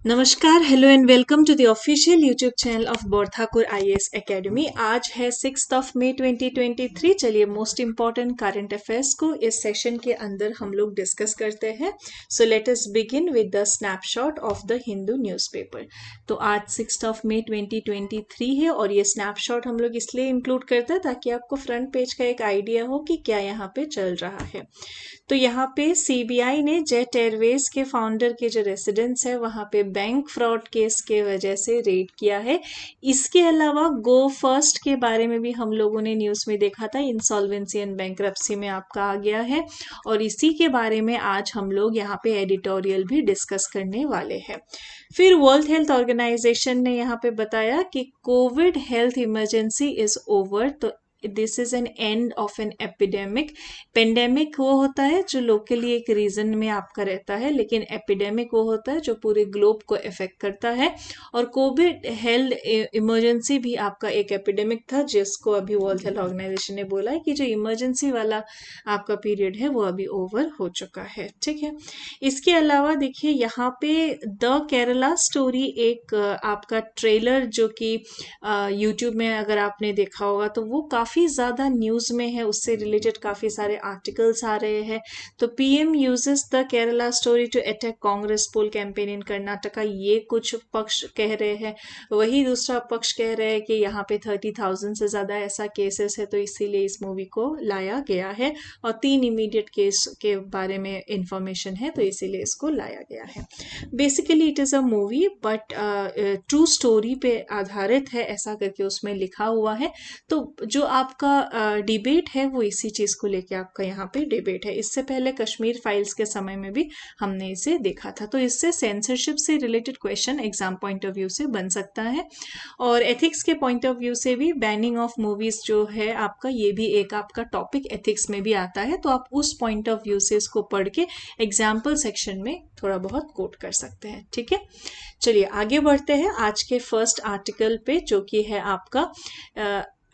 नमस्कार, hello and welcome to the official YouTube channel of Borthakur IAS academy. आज है 6 मई 2023। चलिए मोस्ट इम्पॉर्टेंट करंट अफेयर्स को इस सेशन के अंदर हम लोग डिस्कस करते हैं। So let us begin with the snapshot of the Hindu newspaper. तो आज 6 मई 2023 है और ये स्नैपशॉट हम लोग इसलिए इंक्लूड करते हैं ताकि आपको फ्रंट पेज का एक आइडिया हो कि क्या यहाँ पे चल रहा है। तो यहाँ पे सीबीआई ने जेट एयरवेज के फाउंडर के जो रेसिडेंस है वहाँ पे बैंक फ्रॉड केस के वजह से रेड किया है। इसके अलावा गो फर्स्ट के बारे में भी हम लोगों ने न्यूज़ में देखा था, इंसॉल्वेंसी एंड बैंक्रप्सी में आपका आ गया है और इसी के बारे में आज हम लोग यहाँ पे एडिटोरियल भी डिस्कस करने वाले हैं। फिर वर्ल्ड हेल्थ ऑर्गेनाइजेशन ने यहाँ पे बताया कि Covid health emergency is over. तो this is an end of an epidemic. Pandemic वो होता है जो लोकली एक रीजन में आपका रहता है, लेकिन एपिडेमिक वो होता है जो पूरे ग्लोब को इफेक्ट करता है। और कोविड हेल्थ इमरजेंसी भी आपका एक एपिडेमिक था जिसको अभी वर्ल्ड हेल्थ ऑर्गेनाइजेशन ने बोला है कि जो इमरजेंसी वाला आपका पीरियड है वो अभी ओवर हो चुका है। ठीक है, इसके अलावा देखिए यहाँ पे द केरला स्टोरी एक आपका ट्रेलर जो कि यूट्यूब में अगर आपने देखा होगा तो वो काफ़ी ज़्यादा न्यूज़ में है, उससे रिलेटेड काफ़ी सारे आर्टिकल्स आ रहे हैं। तो PM uses the Kerala story to attack Congress poll campaign in Karnataka, ये कुछ पक्ष कह रहे हैं। वही दूसरा पक्ष कह रहे हैं कि यहाँ पे 30,000 से ज़्यादा ऐसा केसेस है तो इसीलिए इस मूवी को लाया गया है और 3 इमीडिएट केस के बारे में इंफॉर्मेशन है तो इसीलिए इसको लाया गया है। Basically it is a movie but true story पे आधारित है, ऐसा करके उसमें लिखा हुआ है। तो जो आपका डिबेट है वो इसी चीज़ को लेके आपका यहाँ पे डिबेट है। इससे पहले कश्मीर फाइल्स के समय में भी हमने इसे देखा था। तो इससे सेंसरशिप से related question exam point of view से बन सकता है और एथिक्स के पॉइंट ऑफ व्यू से भी बैनिंग ऑफ मूवीज जो है आपका, ये भी एक आपका टॉपिक एथिक्स में भी आता है। तो आप उस पॉइंट ऑफ व्यू से इसको पढ़ के एग्जाम्पल सेक्शन में थोड़ा बहुत कोट कर सकते हैं। ठीक है, चलिए आगे बढ़ते हैं आज के फर्स्ट आर्टिकल पे जो कि है आपका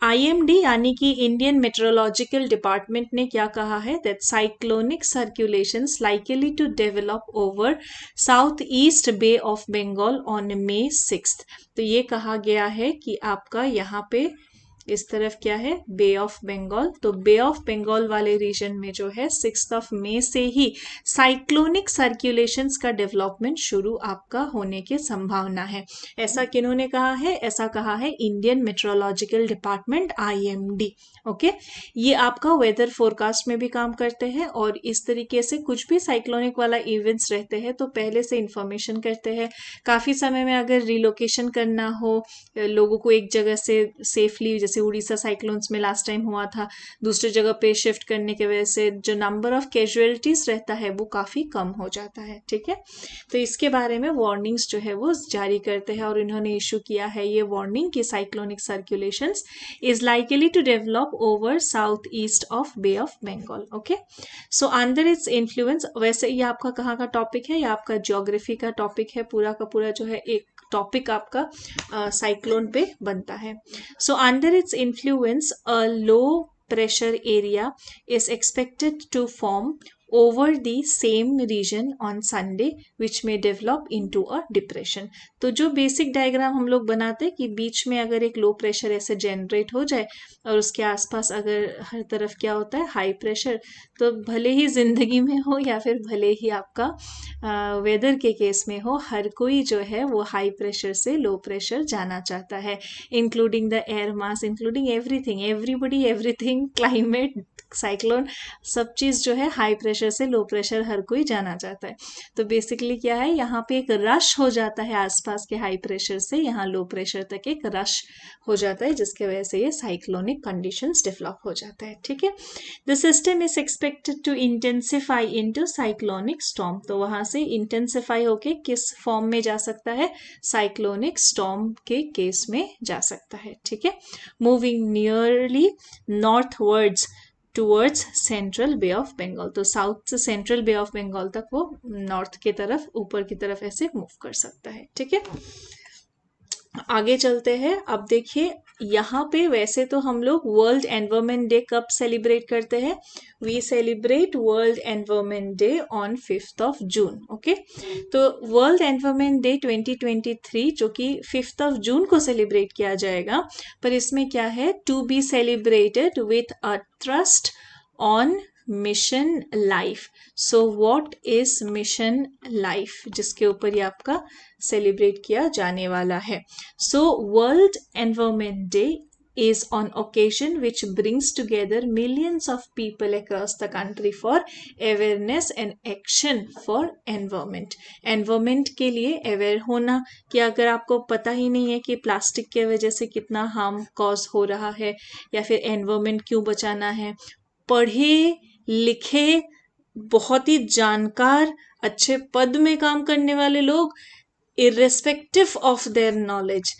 आईएमडी यानी कि इंडियन मेट्रोलॉजिकल डिपार्टमेंट ने क्या कहा है, that cyclonic circulations likely to develop over south east bay of Bengal on May 6। तो ये कहा गया है कि आपका यहाँ पे इस तरफ क्या है, बे ऑफ बंगाल। तो बे ऑफ बंगाल वाले रीजन में जो है 6 मई से ही साइक्लोनिक सर्कुलेशंस का डेवलपमेंट शुरू आपका होने की संभावना है। ऐसा किन्होंने कहा है, ऐसा कहा है Indian meteorological department IMD. Okay, ये आपका वेदर फोरकास्ट में भी काम करते हैं और इस तरीके से कुछ भी साइक्लोनिक वाला इवेंट्स रहते हैं तो पहले से इंफॉर्मेशन करते हैं। काफ़ी समय में अगर रिलोकेशन करना हो लोगों को एक जगह से सेफली, जैसे उड़ीसा साइक्लोन्स में लास्ट टाइम हुआ था, दूसरी जगह पे शिफ्ट करने की वजह से जो नंबर ऑफ कैजुअलिटीज रहता है वो काफ़ी कम हो जाता है। ठीक है, तो इसके बारे में वार्निंग्स जो है वो जारी करते हैं और इन्होंने इशू किया है ये वार्निंग कि cyclonic circulations is likely to develop over south east of bay of Bengal. Okay, so under its influence, वैसे ये आपका कहाँ का टॉपिक है, ये आपका ज्योग्राफी का टॉपिक है, पूरा का पूरा जो है एक टॉपिक आपका साइक्लोन पे बनता है। सो under its influence a low pressure area is expected to form over the same region on Sunday which may develop into a depression। तो जो बेसिक डायग्राम हम लोग बनाते हैं कि बीच में अगर एक लो प्रेशर ऐसे जनरेट हो जाए और उसके आसपास अगर हर तरफ क्या होता है, हाई प्रेशर, तो भले ही जिंदगी में हो या फिर भले ही आपका वेदर के केस में हो, हर कोई जो है वो हाई प्रेशर से लो प्रेशर जाना चाहता है, including the air mass, including everything, everybody, everything, climate, cyclone, सब चीज़ जो है हाई प्रेशर से लो प्रेशर हर कोई जाना चाहता है। तो बेसिकली क्या है, यहाँ पे एक रश हो जाता है आसपास के हाई प्रेशर से यहाँ लो प्रेशर तक एक रश हो जाता है जिसके वजह से ये साइक्लोनिक कंडीशंस डेवलप हो जाता है। ठीक है, the system is expected to intensify into cyclonic storm. तो वहां से इंटेंसिफाई होके किस फॉर्म में जा सकता है, साइक्लोनिक स्टॉर्म के केस में जा सकता है। ठीक है, moving nearly northwards towards central bay of Bengal. तो साउथ से सेंट्रल बे ऑफ बंगाल तक वो नॉर्थ की तरफ, ऊपर की तरफ ऐसे मूव कर सकता है। ठीक है, आगे चलते हैं। अब देखिए यहाँ पे वैसे तो हम लोग वर्ल्ड एनवायरमेंट डे कब सेलिब्रेट करते हैं? We celebrate world environment day on 5th of June. Okay, तो वर्ल्ड एनवायरमेंट डे 2023 जो कि 5th ऑफ जून को सेलिब्रेट किया जाएगा, पर इसमें क्या है? To be celebrated with a trust on mission life. So what is mission life, जिसके ऊपर ये आपका सेलिब्रेट किया जाने वाला है। सो world environment day is on occasion which brings together millions of people across the country for awareness and action for environment। environment के लिए अवेयर होना कि अगर आपको पता ही नहीं है कि प्लास्टिक के वजह से कितना हार्म कॉज हो रहा है या फिर एनवायरमेंट क्यों बचाना है, पढ़े लिखे बहुत ही जानकार अच्छे पद में काम करने वाले लोग irrespective of their knowledge,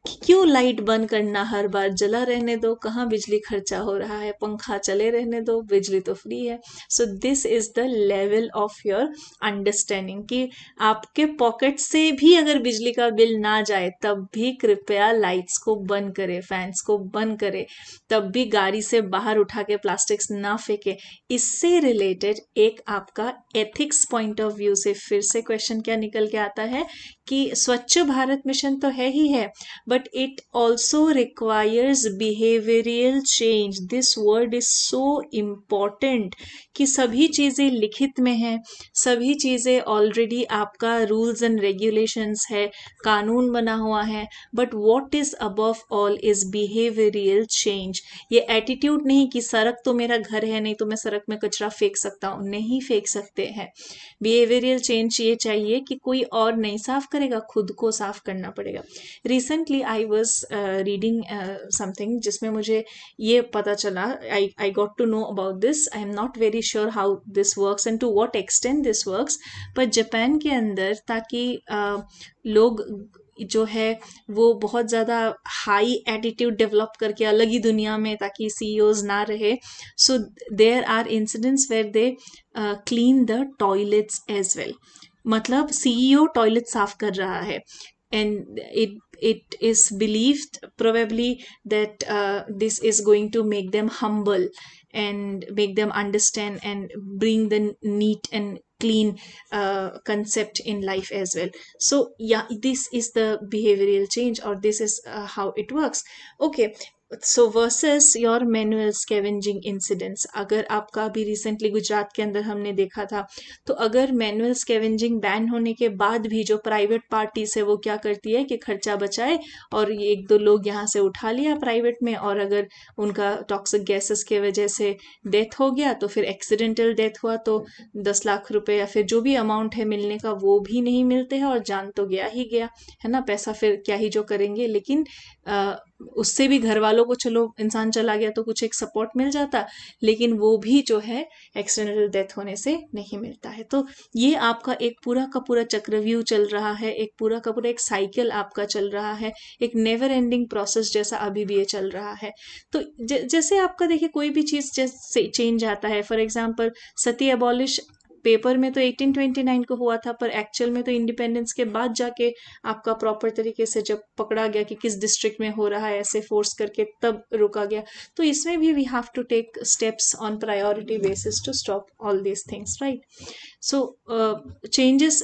क्यों लाइट बंद करना हर बार? जला रहने दो, कहाँ बिजली खर्चा हो रहा है, पंखा चले रहने दो, बिजली तो फ्री है। So this is the level of your understanding कि आपके पॉकेट से भी अगर बिजली का बिल ना जाए तब भी कृपया लाइट्स को बंद करे, फैंस को बंद करे, तब भी गाड़ी से बाहर उठा के प्लास्टिक्स ना फेंके। इससे रिलेटेड एक आपका एथिक्स पॉइंट ऑफ व्यू से फिर से क्वेश्चन क्या निकल के आता है कि स्वच्छ भारत मिशन तो है ही है, but it also requires behavioral change। this word is so important कि सभी चीजें लिखित में हैं, सभी चीजें ऑलरेडी आपका रूल्स एंड रेगुलेशंस है, कानून बना हुआ है, but what is above all is behavioural change. ये एटीट्यूड नहीं कि सड़क तो मेरा घर है, नहीं तो मैं सड़क में कचरा फेंक सकता हूँ, नहीं फेंक सकते हैं। बिहेवियरल चेंज ये चाहिए कि कोई और नहीं साफ करेगा, खुद को साफ करना पड़ेगा। Recently I was reading something जिसमें मुझे ये पता चला, I got to know about this. I am not very sure how this works and to what extent this works, पर जापान के अंदर ताकि लोग जो है वो बहुत ज़्यादा हाई एटीट्यूड डेवलप करके अलग ही दुनिया में ताकि सीईओज ना रहे, so there are incidents where they clean the toilets as well. मतलब सीईओ टॉयलेट साफ कर रहा है and it is believed probably that this is going to make them humble and make them understand and bring the neat and clean concept in life as well. So yeah, this is the behavioral change or this is how it works. Okay, so versus your manual scavenging incidents. अगर आपका भी recently Gujarat के अंदर हमने देखा था, तो अगर मैनुअल स्कैवेंजिंग बैन होने के बाद भी जो प्राइवेट पार्टीज है वो क्या करती है कि खर्चा बचाए और ये एक दो लोग यहाँ से उठा लिया प्राइवेट में, और अगर उनका टॉक्सिक गैसेस के वजह से डेथ हो गया तो फिर एक्सीडेंटल डेथ हुआ तो 10 लाख रुपए या फिर जो भी अमाउंट है मिलने का वो भी नहीं मिलते हैं और जान तो गया ही गया है ना, पैसा फिर क्या ही जो करेंगे। लेकिन उससे भी घर वालों को चलो इंसान चला गया तो कुछ एक सपोर्ट मिल जाता, लेकिन वो भी जो है एक्सीडेंटल डेथ होने से नहीं मिलता है। तो ये आपका एक पूरा का पूरा चक्रव्यूह चल रहा है, एक पूरा का पूरा एक साइकिल आपका चल रहा है, एक नेवर एंडिंग प्रोसेस जैसा अभी भी ये चल रहा है। तो जैसे आपका देखिए कोई भी चीज़ जैसे चेंज आता है, for example Sati abolish paper में तो 1829 को हुआ था, पर एक्चुअल में तो इंडिपेंडेंस के बाद जाके आपका प्रॉपर तरीके से जब पकड़ा गया कि किस डिस्ट्रिक्ट में हो रहा है ऐसे फोर्स करके, तब रोका गया। तो इसमें भी we have to take steps on priority basis to stop all these things, right. So changes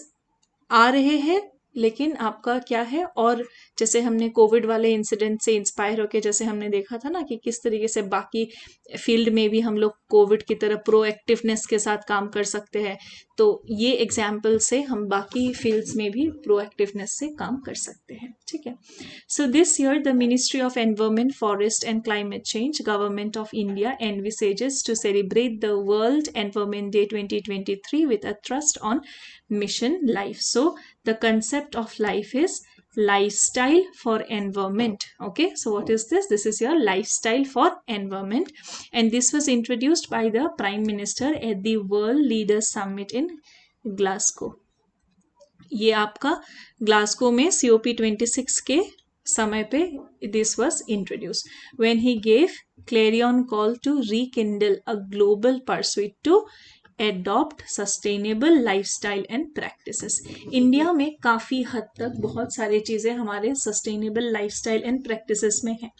आ रहे हैं, लेकिन आपका क्या है, और जैसे हमने कोविड वाले इंसिडेंट से इंस्पायर होके जैसे हमने देखा था ना कि किस तरीके से बाकी फील्ड में भी हम लोग कोविड की तरह प्रोएक्टिवनेस के साथ काम कर सकते हैं, तो ये एग्जाम्पल से हम बाकी फील्ड्स में भी प्रोएक्टिवनेस से काम कर सकते हैं, ठीक है। So this year the ministry of environment, forest and climate change, government of India envisages to celebrate the World Environment Day 2023 with a thrust on mission life. So the concept of life is lifestyle for environment. Okay, so what is this? This is your lifestyle for environment, and this was introduced by the Prime Minister at the World Leaders Summit in Glasgow. ये आपका Glasgow में COP26 के समय पे this was introduced when he gave clarion call to rekindle a global pursuit to adopt sustainable lifestyle and practices. India में काफ़ी हद तक बहुत सारी चीज़ें हमारे सस्टेनेबल लाइफस्टाइल एंड प्रैक्टिसेस में हैं।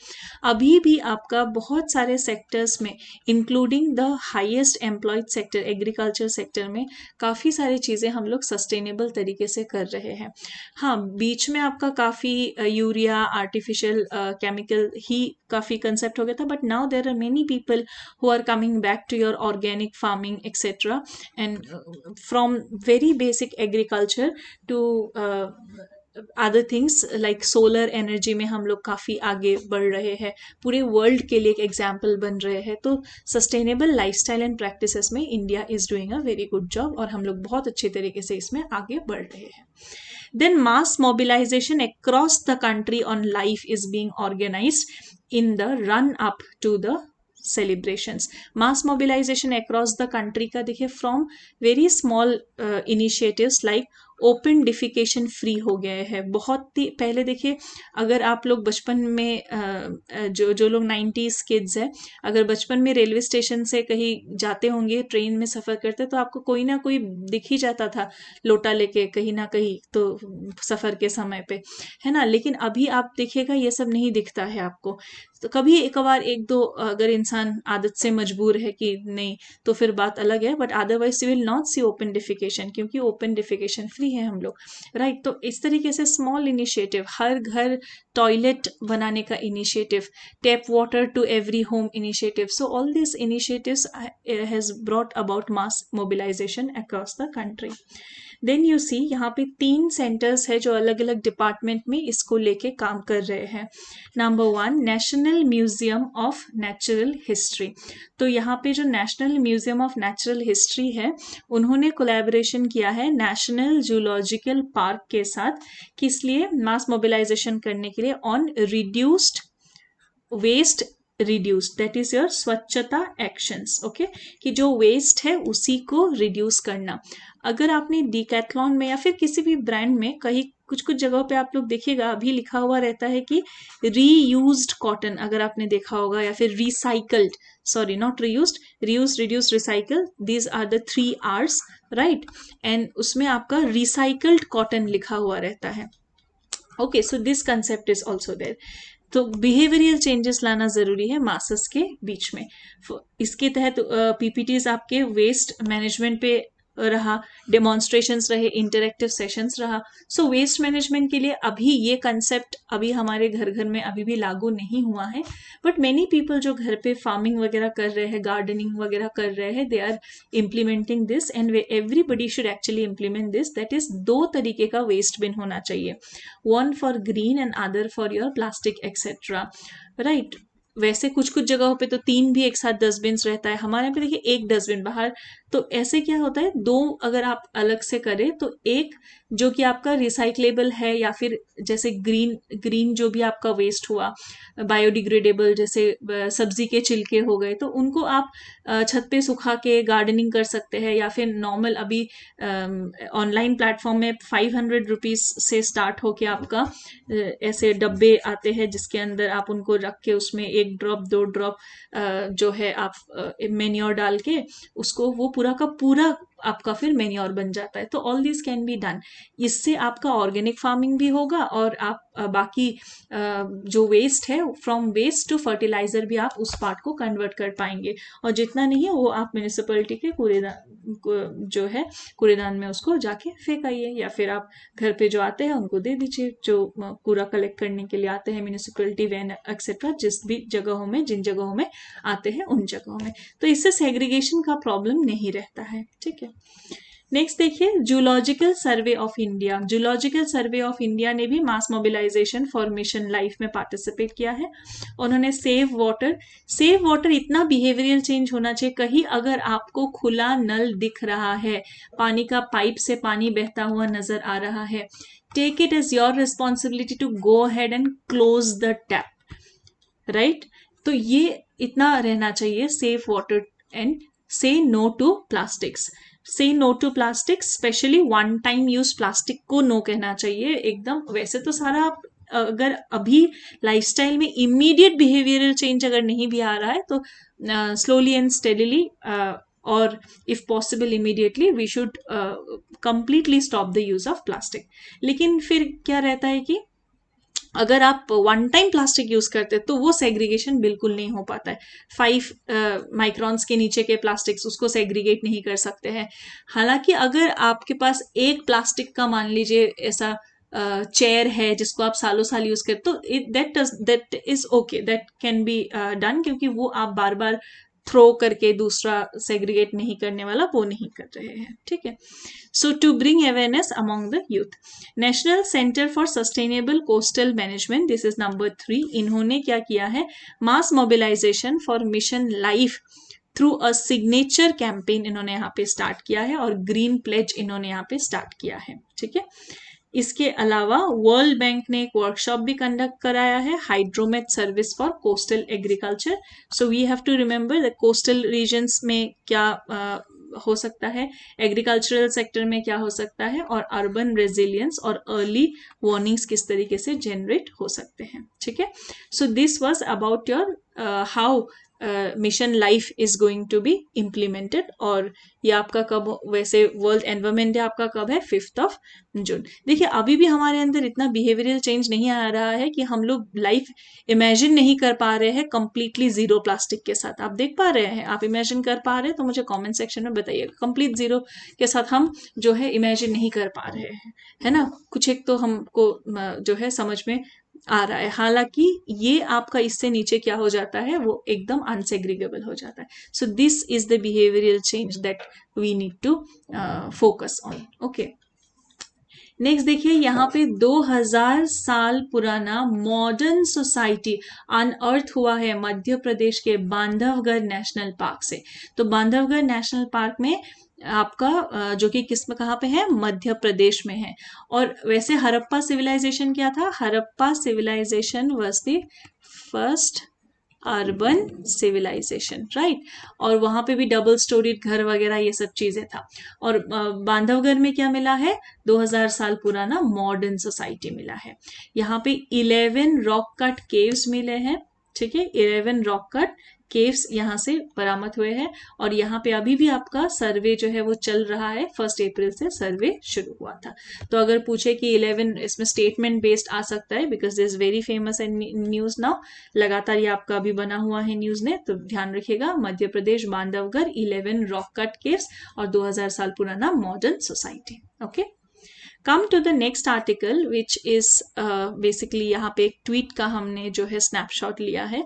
अभी भी आपका बहुत सारे सेक्टर्स में including the highest employed sector agriculture sector में काफ़ी सारी चीज़ें हम लोग सस्टेनेबल तरीके से कर रहे हैं। हाँ, बीच में आपका काफ़ी यूरिया आर्टिफिशियल केमिकल ही काफ़ी कंसेप्ट हो गया था, but now there are many people who are coming back to your organic farming etc, and from very basic agriculture to other things like solar energy में हम लोग काफ़ी आगे बढ़ रहे हैं, पूरे वर्ल्ड के लिए एक एग्जाम्पल बन रहे हैं। तो सस्टेनेबल लाइफस्टाइल एंड प्रैक्टिसेस में India is doing a very good job और हम लोग बहुत अच्छे तरीके से इसमें आगे बढ़ रहे हैं। Then mass mobilization across the country on life is being organized in the run up to the celebrations. Mass mobilization across the country का देखिए from very small initiatives like open defecation free हो गए हैं। बहुत ही पहले देखिए, अगर आप लोग बचपन में जो लोग 90s किड्स हैं, अगर बचपन में रेलवे स्टेशन से कहीं जाते होंगे, ट्रेन में सफ़र करते, तो आपको कोई ना कोई दिख ही जाता था लोटा लेके कहीं ना कहीं, तो सफ़र के समय पे, है ना। लेकिन अभी आप देखिएगा ये सब नहीं दिखता है आपको। तो कभी एक बार एक दो अगर इंसान आदत से मजबूर है कि नहीं, तो फिर बात अलग है, but otherwise you will not see open defecation, क्योंकि ओपन डिफिकेशन फ्री है हम लोग, राइट। तो इस तरीके से स्मॉल इनिशिएटिव, हर घर टॉयलेट बनाने का initiative, tap water to every home initiative, so all this initiatives has brought about mass mobilisation across the country. Then you see यहाँ पे 3 सेंटर्स है जो अलग अलग डिपार्टमेंट में इसको लेके काम कर रहे हैं। Number 1 national museum of natural history. तो यहाँ पे जो national museum of natural history है, उन्होंने कोलैबोरेशन किया है नेशनल जूलॉजिकल पार्क के साथ, किस लिए, मास मोबिलाइजेशन करने के लिए, on reduced waste reduce, that is your swachhata actions, okay, कि जो वेस्ट है उसी को रिड्यूस करना। अगर आपने डीकैथलॉन में या फिर किसी भी ब्रांड में कहीं कुछ कुछ जगहों पे आप लोग देखिएगा अभी लिखा हुआ रहता है कि रीयूज्ड कॉटन, अगर आपने देखा होगा, या फिर recycled, sorry not reused, reuse, reduce, recycle, these are the 3 R's, right. And उसमें आपका रिसाइकल्ड कॉटन लिखा हुआ रहता है, okay. So this concept is also there. तो बिहेवियरल चेंजेस लाना जरूरी है मासेस के बीच में। इसके तहत पीपीटीज आपके वेस्ट मैनेजमेंट पे रहा, डेमोन्स्ट्रेशंस रहे, इंटरेक्टिव सेशंस रहा। सो वेस्ट मैनेजमेंट के लिए अभी ये कंसेप्ट अभी हमारे घर घर में अभी भी लागू नहीं हुआ है, बट मेनी पीपल जो घर पे फार्मिंग वगैरह कर रहे हैं, गार्डनिंग वगैरह कर रहे हैं, they are implementing this and everybody should actually implement this. That is 2 तरीके का वेस्ट बिन होना चाहिए, one for green and other for your plastic etcetera, right. वैसे कुछ कुछ जगहों पे तो 3 भी एक साथ डस्टबिन रहता है, हमारे यहाँ पे देखिए 1 डस्टबिन बाहर। तो ऐसे क्या होता है, 2 अगर आप अलग से करें तो एक जो कि आपका रिसाइक्लेबल है, या फिर जैसे ग्रीन जो भी आपका वेस्ट हुआ बायोडिग्रेडेबल, जैसे सब्जी के छिलके हो गए, तो उनको आप छत पे सुखा के गार्डनिंग कर सकते हैं, या फिर नॉर्मल अभी ऑनलाइन प्लेटफॉर्म में 500 रुपीज़ से स्टार्ट होके आपका ऐसे डब्बे आते हैं जिसके अंदर आप उनको रख के उसमें 1 ड्रॉप 2 ड्रॉप जो है आप मेन्योर डाल के उसको, वो पूरा का पूरा आपका फिर मेन्योर बन जाता है। तो all this can be done. इससे आपका ऑर्गेनिक फार्मिंग भी होगा और आप बाकी जो वेस्ट है, फ्रॉम वेस्ट टू फर्टिलाइजर भी आप उस पार्ट को कन्वर्ट कर पाएंगे, और जितना नहीं है वो आप म्यूनिसिपैलिटी के कूड़ेदान जो है कूड़ेदान में उसको जाके फेंकाइए, या फिर आप घर पे जो आते हैं उनको दे दीजिए, जो कूड़ा कलेक्ट करने के लिए आते हैं, म्यूनिसिपैलिटी वैन एक्सेट्रा, जिस भी जगहों में जिन जगहों में आते हैं उन जगहों में। तो इससे सेग्रीगेशन का प्रॉब्लम नहीं रहता है, ठीक है। नेक्स्ट देखिए, zoological survey of India. Zoological survey of India ने भी मास मोबिलाइजेशन फॉर मिशन लाइफ में पार्टिसिपेट किया है। उन्होंने सेव वाटर इतना बिहेवियरल चेंज होना चाहिए, कहीं अगर आपको खुला नल दिख रहा है, पानी का पाइप से पानी बहता हुआ नजर आ रहा है, take it as your responsibility to go ahead and close the tap, right. तो ये इतना रहना चाहिए, save water and say no to plastics. Say no to plastic, specially 1 time use plastic को नो कहना चाहिए एकदम। वैसे तो सारा आप अगर अभी लाइफस्टाइल में इमीडिएट बिहेवियरल चेंज अगर नहीं भी आ रहा है, तो स्लोली एंड स्टेडीली और if possible immediately we should completely stop the use of plastic. लेकिन फिर क्या रहता है कि अगर आप वन टाइम प्लास्टिक यूज करते हैं तो वो सेग्रीगेशन बिल्कुल नहीं हो पाता है। 5 माइक्रॉन्स के नीचे के प्लास्टिक्स उसको सेग्रीगेट नहीं कर सकते हैं। हालांकि अगर आपके पास एक प्लास्टिक का मान लीजिए ऐसा चेयर है जिसको आप सालों साल यूज करते तो that is okay, that can be done, क्योंकि वो आप बार बार थ्रो करके दूसरा सेग्रीगेट नहीं करने वाला वो नहीं कर रहे हैं, ठीक है। So to bring awareness among the youth, national centre for sustainable coastal management, this is number 3, इन्होंने क्या किया है, mass mobilisation for mission life through a signature campaign इन्होंने यहाँ पे स्टार्ट किया है और ग्रीन प्लेज इन्होंने यहाँ पे स्टार्ट किया है, ठीक है। इसके अलावा वर्ल्ड बैंक ने एक वर्कशॉप भी कंडक्ट कराया है, hydromet service for coastal agriculture. So we have to remember the coastal regions में क्या हो सकता है, एग्रीकल्चरल सेक्टर में क्या हो सकता है, और अर्बन रेजिलियंस और अर्ली वार्निंग्स किस तरीके से जनरेट हो सकते हैं, ठीक है। So this was about your how mission life is going to be implemented. और ये आपका कब, वैसे वर्ल्ड एनवायरमेंट डे आपका कब है, 5 जून। देखिए अभी भी हमारे अंदर इतना बिहेवियरल चेंज नहीं आ रहा है कि हम लोग लाइफ इमेजिन नहीं कर पा रहे हैं कंप्लीटली जीरो प्लास्टिक के साथ। आप देख पा रहे हैं, आप इमेजिन कर पा रहे हैं तो मुझे कमेंट सेक्शन में बताइए, कंप्लीट जीरो के साथ हम जो है इमेजिन नहीं कर पा रहे हैं, है ना। कुछ एक तो हमको जो है समझ में आ रहा है, हालांकि ये आपका इससे नीचे क्या हो जाता है, वो एकदम अनसेग्रीगेबल हो जाता है। So this is the behavioural change that we need to focus on, okay. Next देखिए, यहाँ पे 2000 साल पुराना मॉडर्न सोसाइटी अनअर्थ हुआ है मध्य प्रदेश के बांधवगढ़ नेशनल पार्क से। तो बांधवगढ़ नेशनल पार्क में आपका जो कि किस्म कहाँ पे है, मध्य प्रदेश में है। और वैसे हड़प्पा सिविलाइजेशन क्या था, Harappa civilisation was the first urban civilisation, right. और वहां पे भी डबल स्टोरीड घर वगैरह ये सब चीजें था। और बांधवगढ़ में क्या मिला है, 2000 साल पुराना मॉडर्न सोसाइटी मिला है। यहाँ पे 11 रॉक कट केव्स मिले हैं, ठीक है, 11 रॉक कट केव्स यहाँ से बरामद हुए हैं। और यहाँ पे अभी भी आपका सर्वे जो है वो चल रहा है, 1 अप्रैल से सर्वे शुरू हुआ था। तो अगर पूछे कि 11, इसमें स्टेटमेंट बेस्ड आ सकता है because this is very famous in news now, लगातार ये आपका अभी बना हुआ है न्यूज ने, तो ध्यान रखिएगा, Madhya Pradesh Bandhavgarh 11 rock cut caves और 2000 साल पुराना modern society, okay. Come to the next article which is basically यहाँ पे एक ट्वीट का हमने जो है स्नैपशॉट लिया है।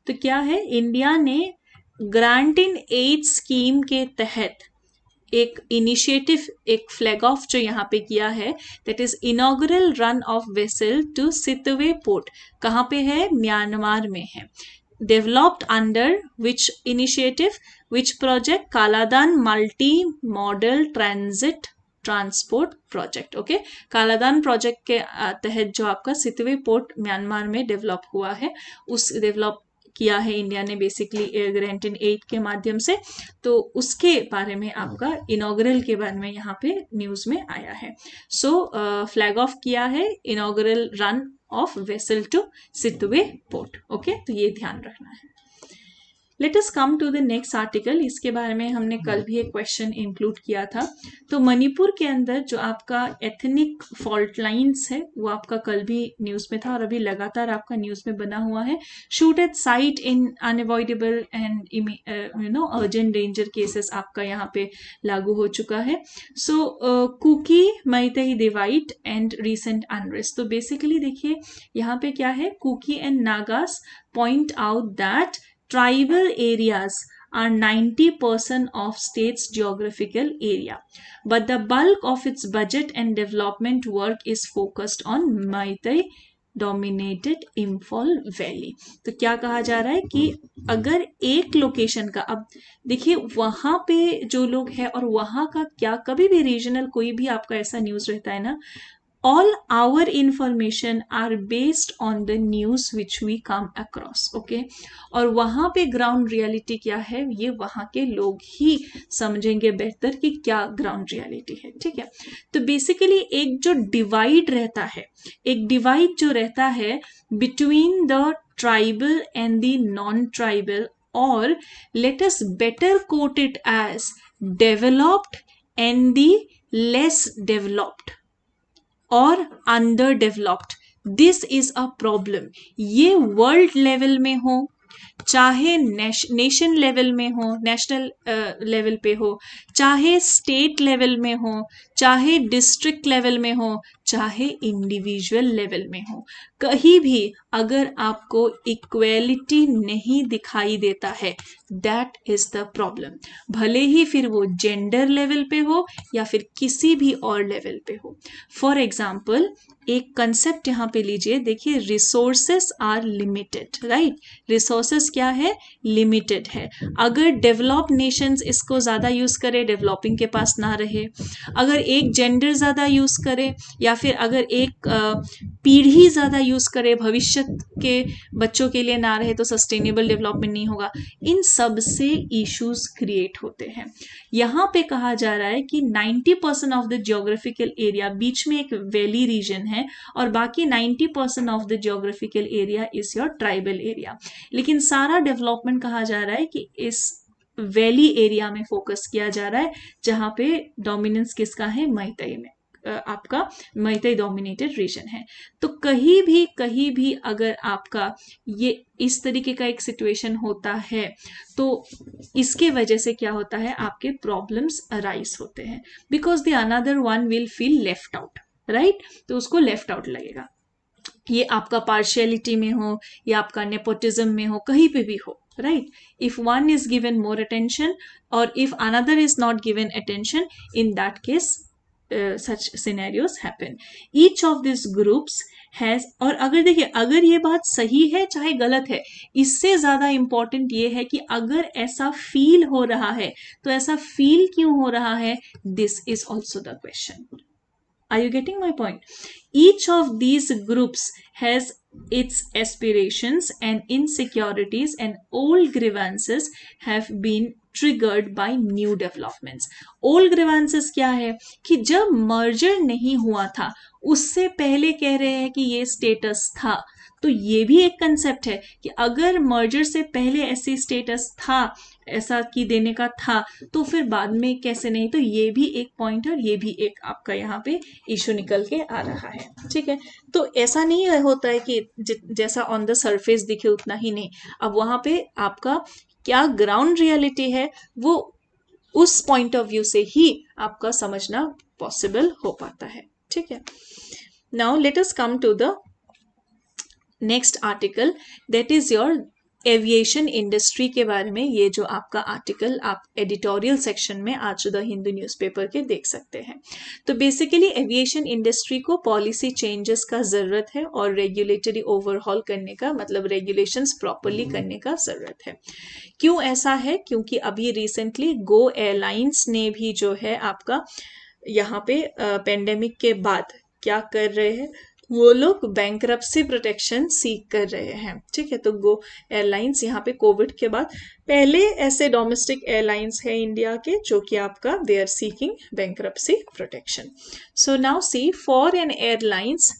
तो क्या है, इंडिया ने ग्रांट इन एड स्कीम के तहत एक इनिशिएटिव, एक फ्लैग ऑफ जो यहाँ पे किया है, that is inaugural run of vessel to Sittwe port. कहाँ पे है, म्यांमार में है। Developed under which initiative, which project, Kaladan multimodal transit transport project, okay. Kaladan project के तहत जो आपका सितवे पोर्ट म्यांमार में डेवलप हुआ है, उस डेवलप किया है इंडिया ने बेसिकली ग्रांट इन एड के माध्यम से। तो उसके बारे में आपका इनॉग्रल के बारे में यहाँ पे न्यूज में आया है। सो फ्लैग ऑफ किया है inaugural run of vessel to Sittwe port, okay. तो ये ध्यान रखना है। Let us come to the next article, इसके बारे में हमने कल भी एक क्वेश्चन इंक्लूड किया था। तो मणिपुर के अंदर जो आपका एथनिक फॉल्ट लाइन्स है वो आपका कल भी न्यूज में था और अभी लगातार आपका न्यूज में बना हुआ है। Shoot at sight in unavoidable and urgent danger cases आपका यहाँ पे लागू हो चुका है। So Kuki Meitei divide and recent unrest. तो बेसिकली देखिए यहाँ पे क्या है, Kuki and Nagas point out that tribal areas are 90% of state's geographical area, but the bulk of its budget and development work is focused on Meitei dominated Imphal Valley। तो क्या कहा जा रहा है कि अगर एक लोकेशन का, अब देखिए वहां पे जो लोग हैं और वहां का क्या, कभी भी रीजनल कोई भी आपका ऐसा न्यूज रहता है ना, all our information are based on the news which we come across, okay। और वहां पे ग्राउंड रियलिटी क्या है ये वहां के लोग ही समझेंगे बेहतर कि क्या ग्राउंड रियलिटी है, ठीक है। तो बेसिकली एक जो डिवाइड रहता है, एक डिवाइड जो रहता है between the tribal and the non tribal or let us better quote it as developed and the less developed or underdeveloped. This is a problem. ये वर्ल्ड लेवल में हो, चाहे नेशन लेवल में हो, नेशनल लेवल पे हो, चाहे state level में हो, चाहे डिस्ट्रिक्ट लेवल में हो, चाहे इंडिविजुअल लेवल में हो, कहीं भी अगर आपको इक्वेलिटी नहीं दिखाई देता है, दैट इज द प्रॉब्लम. भले ही फिर वो जेंडर लेवल पे हो या फिर किसी भी और लेवल पे हो. फॉर एग्जाम्पल एक कंसेप्ट यहाँ पे लीजिए, देखिए resources are limited, right. Resources क्या है? लिमिटेड है. अगर डेवलप्ड नेशंस इसको ज़्यादा यूज़ करे, डेवलपिंग के पास ना रहे, अगर एक जेंडर ज़्यादा यूज़ करे या फिर अगर एक पीढ़ी ज़्यादा यूज़ करे, भविष्य के बच्चों के लिए ना रहे, तो सस्टेनेबल डेवलपमेंट नहीं होगा. इन सब से इश्यूज क्रिएट होते हैं. यहाँ पे कहा जा रहा है कि 90% ऑफ द जियोग्राफिकल एरिया, बीच में एक वैली रीजन है और बाकी 90% of the geographical area is your tribal area. लेकिन सारा डेवलपमेंट कहा जा रहा है कि इस वैली एरिया में फोकस किया जा रहा है, जहां पे डोमिनेंस किसका है? मैतेई में. आपका मैतेई डोमिनेटेड रीजन है. तो कहीं भी अगर आपका ये इस तरीके का एक सिचुएशन होता है, तो इसके वजह से क्या होता है? आपके प्रॉब्लम्स अराइज होते हैं, because the another one will feel left out, right. तो उसको लेफ्ट आउट लगेगा. ये आपका पार्शियलिटी में हो या आपका नेपोटिज्म में हो, कहीं पे भी हो, right? If one is given more attention or if another is not given attention, in that case such scenarios happen. Each of these groups has, और अगर देखिए अगर ये बात सही है चाहे गलत है, इससे ज़्यादा इम्पॉर्टेंट ये है कि अगर ऐसा फील हो रहा है तो ऐसा फील क्यों हो रहा है? This is also the question. Are you getting my point? Each of these groups has its aspirations and insecurities, and old grievances have been triggered by new developments. Old grievances क्या है? कि जब merger नहीं हुआ था उससे पहले कह रहे हैं कि ये स्टेटस था. तो ये भी एक कंसेप्ट है कि अगर मर्जर से पहले ऐसी स्टेटस था, ऐसा की देने का था, तो फिर बाद में कैसे नहीं? तो ये भी एक पॉइंट है और ये भी एक आपका यहाँ पे इशू निकल के आ रहा है. ठीक है. तो ऐसा नहीं होता है कि जैसा ऑन द सरफेस दिखे उतना ही नहीं. अब वहां पे आपका क्या ग्राउंड रियलिटी है, वो उस पॉइंट ऑफ व्यू से ही आपका समझना पॉसिबल हो पाता है. ठीक है. Now let us come to the next article, that is your aviation industry के बारे में. ये जो आपका आर्टिकल आप एडिटोरियल सेक्शन में आज द हिंदू न्यूज़पेपर के देख सकते हैं. तो बेसिकली एविएशन इंडस्ट्री को पॉलिसी चेंजेस का ज़रूरत है और रेगुलेटरी ओवरहॉल करने का, मतलब रेगुलेशंस प्रॉपरली करने का ज़रूरत है. क्यों ऐसा है? क्योंकि अभी रिसेंटली गो एयरलाइंस ने भी जो है आपका यहाँ पे पेंडेमिक के बाद क्या कर रहे हैं, वो लोग बैंक्रप्सी प्रोटेक्शन सीख कर रहे हैं. ठीक है. तो गो एयरलाइंस यहाँ पे कोविड के बाद पहले ऐसे डोमेस्टिक एयरलाइंस है इंडिया के जो कि आपका they are seeking bankruptcy protection. So now see foreign airlines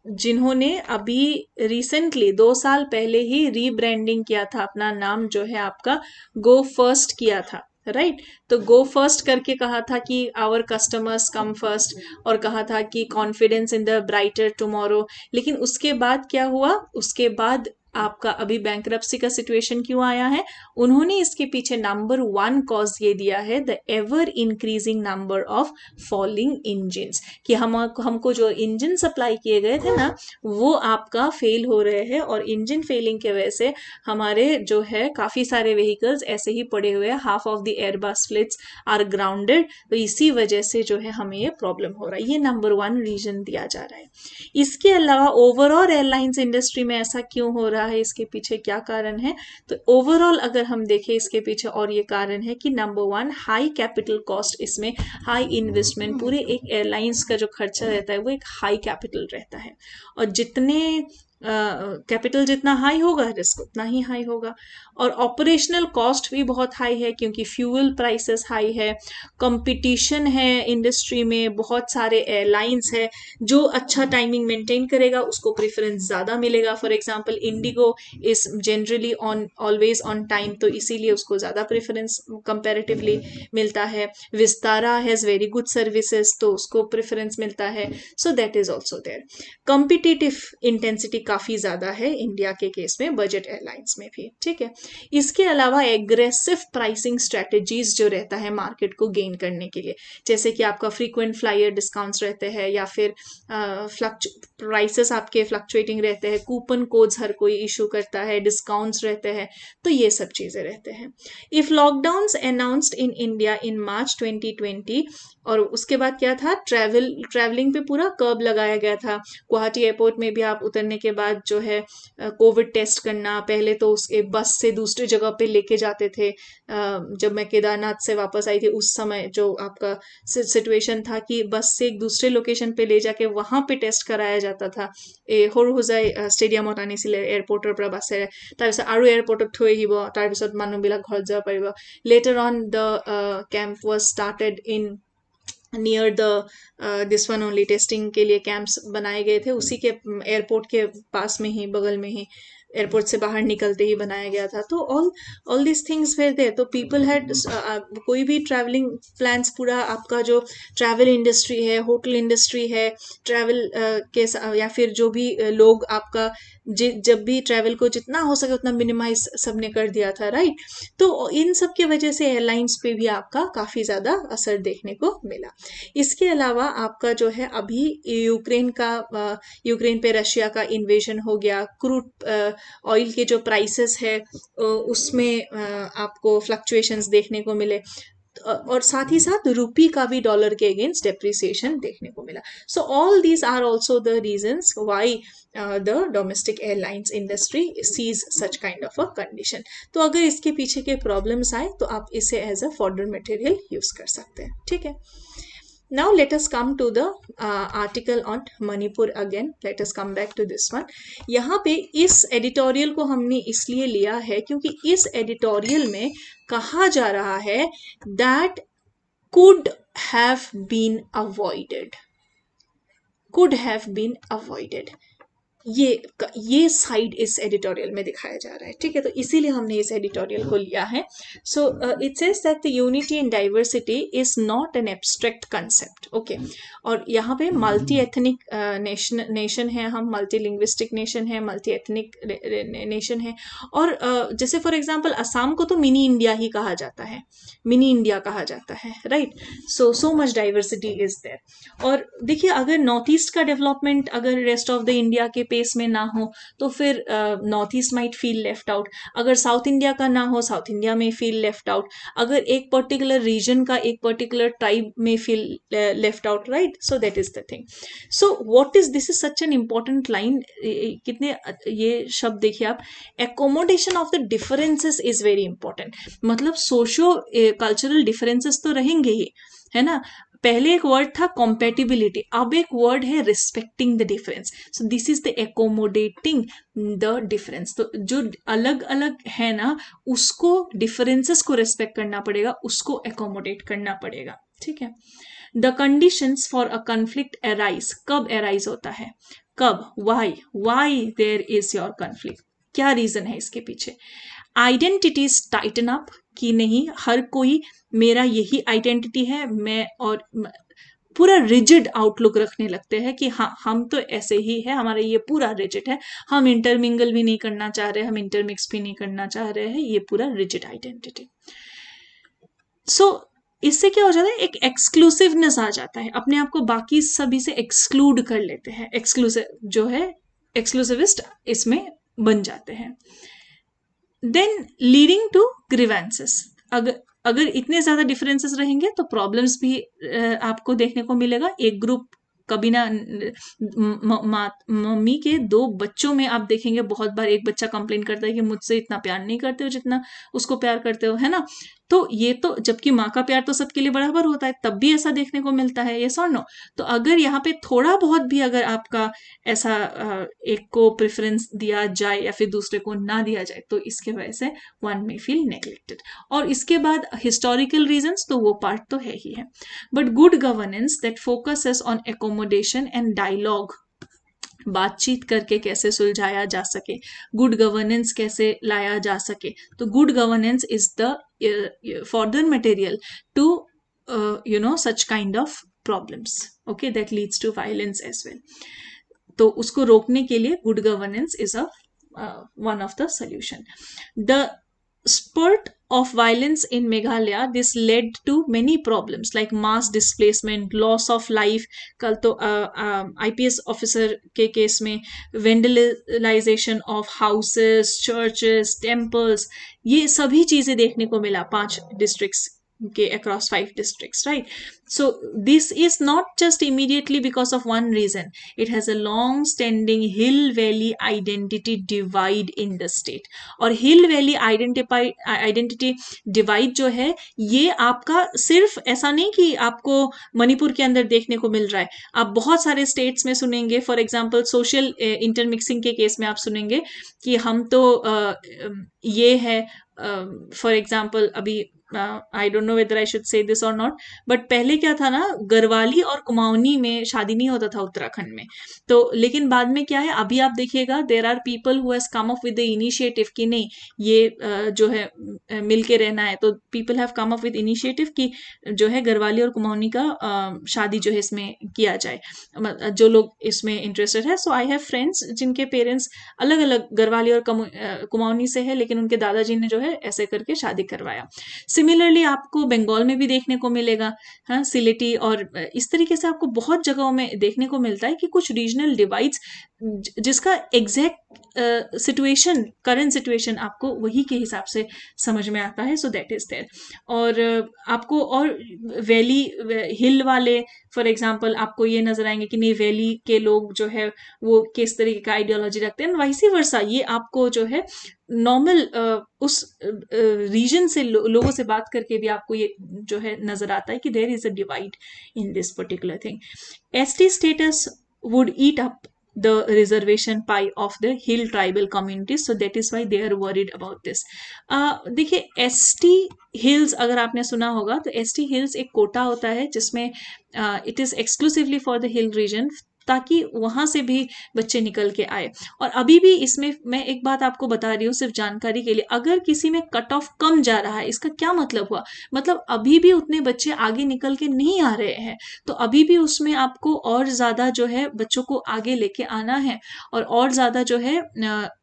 जिन्होंने अभी रिसेंटली 2 साल पहले ही रीब्रांडिंग किया था, अपना नाम जो है आपका गो फर्स्ट किया था, राइट. तो गो फर्स्ट करके कहा था कि आवर कस्टमर्स कम फर्स्ट, और कहा था कि confidence in the brighter tomorrow. लेकिन उसके बाद क्या हुआ? उसके बाद आपका अभी बैंक्रप्सी का सिचुएशन क्यों आया है? उन्होंने इसके पीछे नंबर 1 कॉज ये दिया है, the ever increasing number of falling engines, कि हमको जो इंजन सप्लाई किए गए थे ना, वो आपका फेल हो रहे हैं और इंजन फेलिंग के वजह से हमारे जो है काफ़ी सारे व्हीकल्स ऐसे ही पड़े हुए हैं. Half of the Airbus fleets are grounded. तो इसी वजह से जो है हमें ये प्रॉब्लम हो रहा है. ये नंबर 1 रीजन दिया जा रहा है. इसके अलावा ओवरऑल एयरलाइंस इंडस्ट्री में ऐसा क्यों हो रहा है, इसके पीछे क्या कारण है? तो ओवरऑल अगर हम देखें इसके पीछे और ये कारण है कि नंबर 1 हाई कैपिटल कॉस्ट, इसमें हाई इन्वेस्टमेंट, पूरे एक एयरलाइंस का जो खर्चा रहता है वो एक हाई कैपिटल रहता है. और जितने कैपिटल जितना हाई होगा रिस्क उतना ही हाई होगा। और ऑपरेशनल कॉस्ट भी बहुत हाई है क्योंकि फ्यूल प्राइसेस हाई है, कंपटीशन है इंडस्ट्री में, बहुत सारे एयरलाइंस है, जो अच्छा टाइमिंग मेंटेन करेगा उसको प्रेफरेंस ज़्यादा मिलेगा। For example IndiGo is generally on always on time, तो इसीलिए उसको ज़्यादा प्रेफरेंस कंपैरेटिवली मिलता है। Vistara has very good services, तो उसको प्रेफरेंस मिलता है। So that is also there. Competitive intensity काफ़ी ज़्यादा है इंडिया के केस में, बजट एयरलाइंस में भी, ठीक है। इसके अलावा एग्रेसिव प्राइसिंग स्ट्रेटेजीज जो रहता है मार्केट को गेन करने के लिए, जैसे कि आपका फ्रीक्वेंट फ्लायर डिस्काउंट्स रहते हैं, या फिर प्राइसेस आपके फ्लक्चुएटिंग रहते हैं, कूपन कोड्स हर कोई इशू करता है, डिस्काउंट्स रहते हैं, तो ये सब चीज़ें रहते हैं। If lockdowns announced in India in March 2020, और उसके बाद क्या था, ट्रैवलिंग पे पूरा कर्ब लगाया गया था। गुवाहाटी एयरपोर्ट में भी आप उतरने के बाद जो है कोविड टेस्ट करना, पहले तो उसके बस से दूसरी जगह पे लेके जाते थे। जब मैं केदारनाथ से वापस आई थी उस समय जो आपका सिचुएशन था कि बस से एक दूसरे लोकेशन पे ले जाके वहां पे टेस्ट कराया जाता था। সৰু হোজাই ষ্টেডিয়ামত আনিছিলে এয়াৰপৰ্টৰ পৰা বাছেৰে, তাৰপিছত আৰু এয়াৰপৰ্টত থৈ আহিব, তাৰপিছত মানুহবিলাক ঘৰত যাব পাৰিব। Letter on the camp was started in near the this one only, testing के लिए कैंप्स बनाए गए थे उसी के एयरपोर्ट के पास में ही, बगल में ही, एयरपोर्ट से बाहर निकलते ही बनाया गया था। तो all this things were there. तो पीपल हैड, कोई भी ट्रैवलिंग प्लान्स, पूरा आपका जो ट्रैवल इंडस्ट्री है, होटल इंडस्ट्री है, ट्रैवल के या फिर जो भी लोग आपका जब भी ट्रैवल को जितना हो सके उतना मिनिमाइज सबने कर दिया था, राइट। तो इन सब की वजह से एयरलाइंस पे भी आपका काफ़ी ज़्यादा असर देखने को मिला। इसके अलावा आपका जो है अभी यूक्रेन पे रशिया का इन्वेजन हो गया, क्रूड ऑयल के जो प्राइसेस है उसमें आपको फ्लक्चुएशंस देखने को मिले, और साथ ही साथ रुपी का भी डॉलर के अगेंस्ट डेप्रिसिएशन देखने को मिला। So all these are also the reasons why the domestic airlines industry sees such kind of a condition. तो अगर इसके पीछे के प्रॉब्लम्स आए तो आप इसे as a fodder material use कर सकते हैं, ठीक है। Now let us come to the article on Manipur again. Let us come back to this one. यहाँ पे इस एडिटोरियल को हमने इसलिए लिया है क्योंकि इस एडिटोरियल में कहा जा रहा है that could have been avoided. Could have been avoided. ये साइड इस एडिटोरियल में दिखाया जा रहा है, ठीक है। तो इसीलिए हमने इस एडिटोरियल को लिया है। So it says that the unity in diversity is not an abstract concept, okay. और यहाँ पे मल्टी एथनिक नेशन है हम, मल्टी लिंग्विस्टिक नेशन है, मल्टी एथनिक नेशन है। और जैसे फॉर एग्जांपल असम को तो मिनी इंडिया ही कहा जाता है, मिनी इंडिया कहा जाता है, right. So much diversity is there. और देखिए अगर नॉर्थ ईस्ट का डेवलपमेंट अगर रेस्ट ऑफ द इंडिया के पेस में ना हो तो फिर north east might feel left out. अगर साउथ इंडिया का ना हो, साउथ इंडिया में फील लेफ्ट आउट। अगर एक पर्टिकुलर रीजन का, एक पर्टिकुलर ट्राइब में feel left out, right. So that is the thing. So what is this, is such an important line. कितने ये शब्द देखिए आप, accommodation of the differences is very important. मतलब सोशो कल्चरल डिफरेंसेस तो रहेंगे ही, है ना। पहले एक वर्ड था कॉम्पेटिबिलिटी, अब एक वर्ड है respecting the difference. So this is the accommodating the difference. तो जो अलग अलग है ना, उसको, डिफरेंसेस को रिस्पेक्ट करना पड़ेगा, उसको एकोमोडेट करना पड़ेगा, ठीक है। The conditions for a conflict arise, कब अराइज होता है, कब, why there is your conflict, क्या रीजन है इसके पीछे। आइडेंटिटीज टाइटन अप, कि नहीं हर कोई मेरा यही आइडेंटिटी है, मैं, और पूरा रिजिड आउटलुक रखने लगते हैं कि हाँ हम तो ऐसे ही है, हमारा ये पूरा रिजिड है, हम इंटरमिंगल भी नहीं करना चाह रहे, हम इंटरमिक्स भी नहीं करना चाह रहे हैं, ये पूरा रिजिड आइडेंटिटी। सो इससे क्या हो जाता है, एक एक्सक्लूसिवनेस आ जाता है, अपने आप को बाकी सभी से एक्सक्लूड कर लेते हैं, एक्सक्लूसिव जो है, एक्सक्लूसिविस्ट इसमें बन जाते हैं। देन लीडिंग टू ग्रीवेंसेस, अगर इतने ज्यादा डिफरेंसेस रहेंगे तो प्रॉब्लम्स भी आपको देखने को मिलेगा। एक ग्रुप कभी ना मम्मी के 2 बच्चों में आप देखेंगे बहुत बार एक बच्चा कंप्लेन करता है कि मुझसे इतना प्यार नहीं करते हो जितना उसको प्यार करते हो, है ना। तो ये तो, जबकि माँ का प्यार तो सबके लिए बराबर होता है, तब भी ऐसा देखने को मिलता है, यस और नो। तो अगर यहाँ पे थोड़ा बहुत भी अगर आपका ऐसा एक को प्रेफरेंस दिया जाए या फिर दूसरे को ना दिया जाए, तो इसके वजह से वन में फील नेग्लेक्टेड। और इसके बाद हिस्टोरिकल रीजंस, तो वो पार्ट तो है ही है। But good governance that focuses on accommodation and dialogue, बातचीत करके कैसे सुलझाया जा सके, गुड गवर्नेंस कैसे लाया जा सके, तो good governance is the further material to such kind of problems, okay, that leads to violence as well. तो उसको रोकने के लिए good governance is a one of the solution. The spurt of violence in Meghalaya, this led to many problems like mass displacement, loss of life. कल तो IPS officer के case में vandalization of houses, churches, temples, ये सभी चीजें देखने को मिला 5 districts के across 5 districts, right? So this is not just immediately because of one reason. It has a long standing hill valley identity divide in the state. और hill valley identity divide जो है, ये आपका सिर्फ ऐसा नहीं कि आपको मणिपुर के अंदर देखने को मिल रहा है, आप बहुत सारे स्टेट्स में सुनेंगे। फॉर एग्जांपल सोशल इंटरमिक्सिंग के केस में आप सुनेंगे कि हम तो ये है, फॉर एग्जांपल अभी I don't know whether I should say this और नॉट, बट पहले क्या था ना, गरवाली और कुमाऊनी में शादी नहीं होता था उत्तराखंड में। तो लेकिन बाद में क्या है, अभी आप देखिएगा there are people who has come up with the initiative कि नहीं ये जो है मिल के रहना है, तो people have come up with initiative कि जो है गरवाली और कुमाऊनी का शादी जो है इसमें किया जाए, जो लोग इसमें इंटरेस्टेड है। सो आई हैव फ्रेंड्स जिनके पेरेंट्स अलग अलग गरवाली और कुमाऊनी से है, लेकिन उनके दादाजी ने जो है ऐसे करके शादी करवाया। सिमिलरली आपको बंगाल में भी देखने को मिलेगा, हाँ, सिलेटी, और इस तरीके से आपको बहुत जगहों में देखने को मिलता है कि कुछ रीजनल डिवाइड्स जिसका एग्जैक्ट सिचुएशन, करंट सिचुएशन आपको वही के हिसाब से समझ में आता है। So that is there. और आपको और वैली हिल वाले फॉर एग्जांपल आपको ये नजर आएंगे कि नहीं वैली के लोग जो है वो किस तरीके का आइडियोलॉजी रखते हैं, वाइसी वर्सा। ये आपको जो है नॉर्मल उस रीजन से लोगों से बात करके भी आपको ये जो है नजर आता है कि there is a divide in this particular thing. ST status would eat up the reservation pie of the hill tribal communities, so that is why they are worried about this. देखिए एसटी हिल्स अगर आपने सुना होगा तो ST hills एक कोटा होता है जिसमें it is exclusively for the hill region, ताकि वहां से भी बच्चे निकल के आए। और अभी भी इसमें मैं एक बात आपको बता रही हूँ सिर्फ जानकारी के लिए, अगर किसी में कट ऑफ कम जा रहा है, इसका क्या मतलब हुआ, मतलब अभी भी उतने बच्चे आगे निकल के नहीं आ रहे हैं, तो अभी भी उसमें आपको और ज्यादा जो है बच्चों को आगे लेके आना है और ज्यादा जो है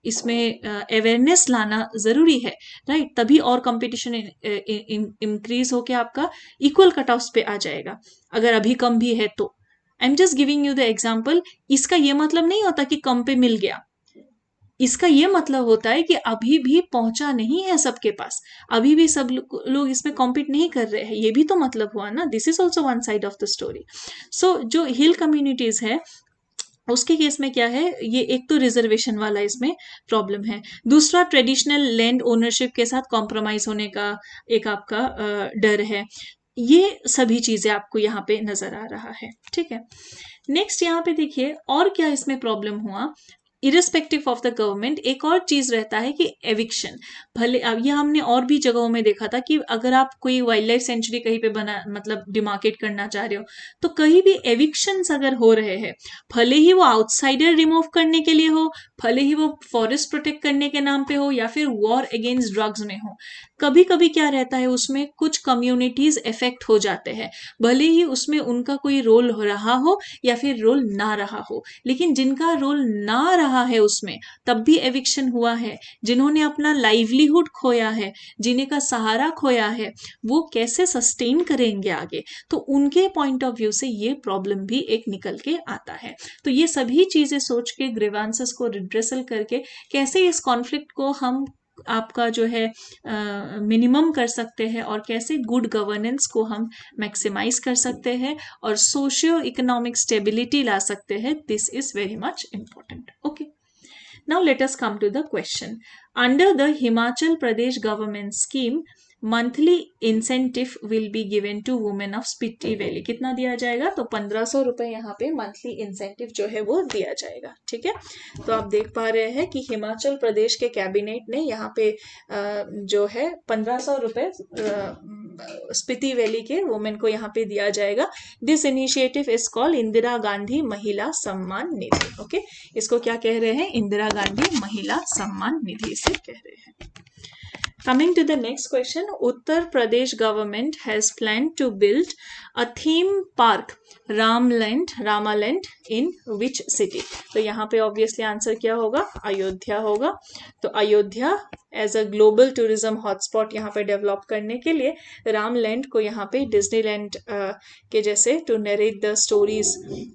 इसमें अवेयरनेस लाना जरूरी है, राइट। तभी और कंपटीशन इंक्रीज होके आपका इक्वल कट ऑफ पे आ जाएगा, अगर अभी कम भी है तो। I am just giving you the example. इसका ये मतलब नहीं होता कि कम पे मिल गया, इसका ये मतलब होता है कि अभी भी पहुंचा नहीं है सबके पास, अभी भी सब लोग इसमें कॉम्पीट नहीं कर रहे हैं, ये भी तो मतलब हुआ ना। This is also one side of the story. So जो हिल कम्युनिटीज है उसके केस में क्या है, ये एक तो रिजर्वेशन वाला इसमें प्रॉब्लम है, दूसरा ट्रेडिशनल लैंड ओनरशिप के साथ कॉम्प्रोमाइज होने का एक आपका डर है। ये सभी चीजें आपको यहाँ पे नजर आ रहा है, ठीक है। नेक्स्ट यहाँ पे देखिए और क्या इसमें प्रॉब्लम हुआ, इरिस्पेक्टिव ऑफ द गवर्नमेंट एक और चीज रहता है कि एविक्शन। भले अब ये हमने और भी जगहों में देखा था कि अगर आप कोई वाइल्ड लाइफ सेंचुरी कहीं पे बना मतलब डिमार्केट करना चाह रहे हो, तो कहीं भी एविक्शंस अगर हो रहे हैं, भले ही वो आउटसाइडर रिमूव करने के लिए हो, भले ही वो फॉरेस्ट प्रोटेक्ट करने के नाम पे हो, या फिर वॉर अगेंस्ट ड्रग्स में हो, कभी कभी क्या रहता है उसमें कुछ कम्युनिटीज इफेक्ट हो जाते हैं, भले ही उसमें उनका कोई रोल हो रहा हो या फिर रोल ना रहा हो, लेकिन जिनका रोल ना रहा है उसमें तब भी एविक्शन हुआ है, जिन्होंने अपना लाइवलीहुड खोया है, जिन्हें का सहारा खोया है, वो कैसे सस्टेन करेंगे आगे, तो उनके पॉइंट ऑफ व्यू से ये प्रॉब्लम भी एक निकल के आता है। तो ये सभी चीजें सोच के ग्रीवांसेस को रिड्रेसल करके कैसे इस कॉन्फ्लिक्ट को हम आपका जो है मिनिमम कर सकते हैं और कैसे गुड गवर्नेंस को हम मैक्सिमाइज कर सकते हैं और सोशियो इकोनॉमिक स्टेबिलिटी ला सकते हैं, this is very much important. Okay, now let us come to the question. Under the Himachal Pradesh government scheme, monthly incentive will be given to women of Spiti Valley. कितना दिया जाएगा? तो 1500 रुपए यहाँ पे monthly incentive जो है वो दिया जाएगा. ठीक है, तो आप देख पा रहे हैं कि हिमाचल प्रदेश के कैबिनेट ने यहाँ पे जो है 1500 रुपए स्पीति वैली के वुमेन को यहाँ पे दिया जाएगा. This initiative is called Indira Gandhi महिला सम्मान निधि. ओके, इसको क्या कह रहे हैं? इंदिरा गांधी महिला सम्मान निधि से कह रहे हैं. Coming to the next question, Uttar Pradesh government has planned to build a theme park Ramaland in which city? तो यहाँ पे obviously आंसर क्या होगा? अयोध्या होगा. तो Ayodhya as a global tourism hotspot यहाँ पे डेवलप करने के लिए रामलैंड को यहाँ पे डिज्नीलैंड के जैसे to narrate the stories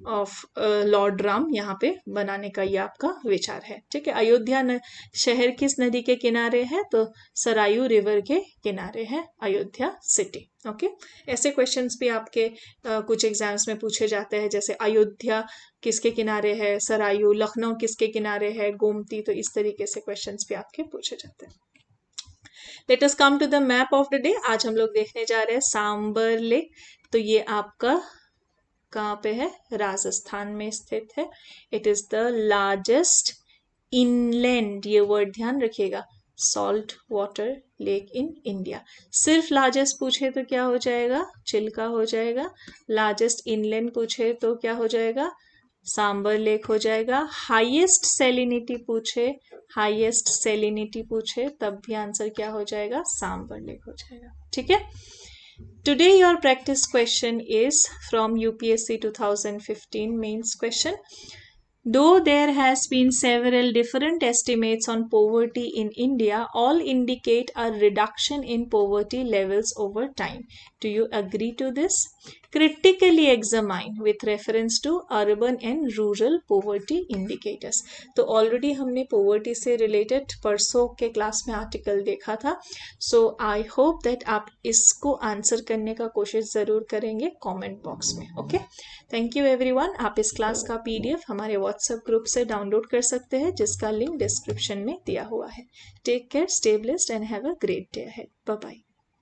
of lord Ram यहाँ पे बनाने का ये आपका विचार है. ठीक है, अयोध्या शहर किस नदी के किनारे है? तो सरायू रिवर के किनारे है अयोध्या सिटी. ओके, ऐसे क्वेश्चंस भी आपके कुछ एग्जाम्स में पूछे जाते हैं, जैसे अयोध्या किसके किनारे है, सरायू, लखनऊ किसके किनारे है, गोमती. तो इस तरीके से क्वेश्चंस भी आपके पूछे जाते हैं. Let us come to the map of the day. आज हम लोग देखने जा रहे हैं सांबर लेक. तो ये आपका कहाँ पे है? राजस्थान में स्थित है. It is the largest inland, ये वर्ड ध्यान रखिएगा, salt water lake in India. सिर्फ लार्जेस्ट पूछे तो क्या हो जाएगा? चिल्का हो जाएगा. लार्जेस्ट इनलैंड पूछे तो क्या हो जाएगा? सांबर लेक हो जाएगा. हाईएस्ट सैलिनिटी पूछे तब भी आंसर क्या हो जाएगा? सांबर लेक हो जाएगा. ठीक है, today your practice question is from UPSC 2015 mains question. Though there has been several different estimates on poverty in India, all indicate a reduction in poverty levels over time. Do you agree to this? Critically examine with reference to urban and rural poverty indicators. तो already हमने poverty से related परसों के class में article देखा था. So I hope that आप इसको आंसर करने का कोशिश जरूर करेंगे कमेंट बॉक्स में. Okay, thank you everyone. आप इस क्लास का PDF हमारे व्हाट्सएप ग्रुप से डाउनलोड कर सकते हैं, जिसका लिंक डिस्क्रिप्शन में दिया हुआ है. Take care, stay blessed and have a great day ahead. Bye bye.